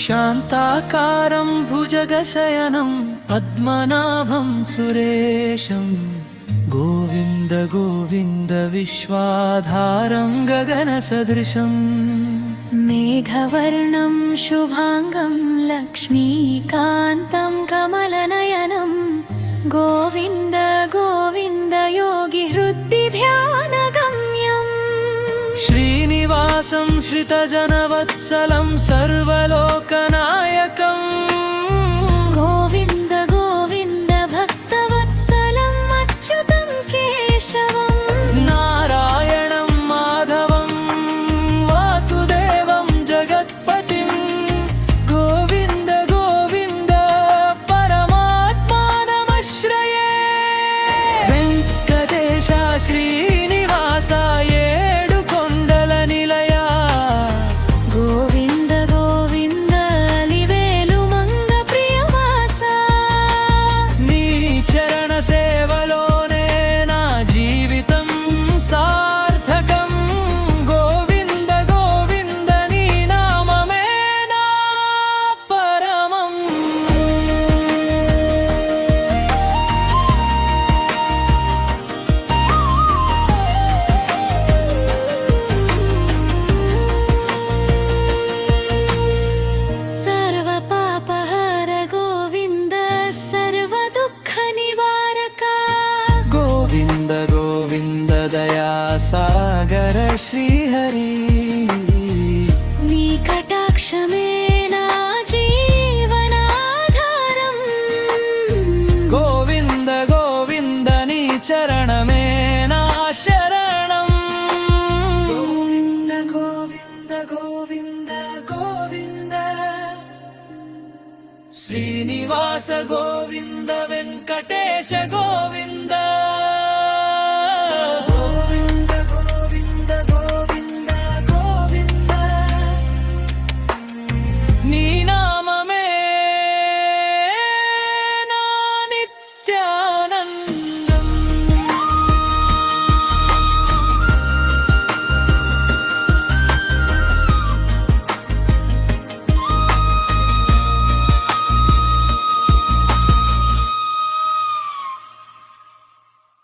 శాంతాకారం భుజగశయనం పద్మనాభం సురేశం గోవింద గోవింద విశ్వాధారం గగన సదృశం మేఘవర్ణం శుభాంగం లక్ష్మీకాంతం కమలనయనం గోవింద గోవింద యోగి హృద్భిధ్యానగమ్యం శ్రీనివాసం శ్రితజనవత్సలం సర్వలోకనాయకం గోవింద గోవింద భక్తవత్సలం అచ్యుతం కేశవం నారాయణం మాధవం వాసుదేవం జగత్పతిం గోవింద గోవింద పరమాత్మానమశ్రయే వెంకటేశ శ్రీనివాస ఏడుకొండల నిలయ గోవింద గోవింద అలివేలు మంగ ప్రియవాస నీ చరణ సేవలోనే నా జీవితం సార్థకం గోవింద గోవింద నీ నామమే నా పరమం సర్వపాపహర గోవింద సర్వదుఃఖ నివారక గోవింద గోవింద దయా సాగర శ్రీహరి నీ కటాక్షమే నా జీవనాధారం గోవింద గోవింద నీ చరణమే నా శరణం గోవింద గోవింద గోవింద గోవింద శ్రీనివాస గోవింద వెంకటేశ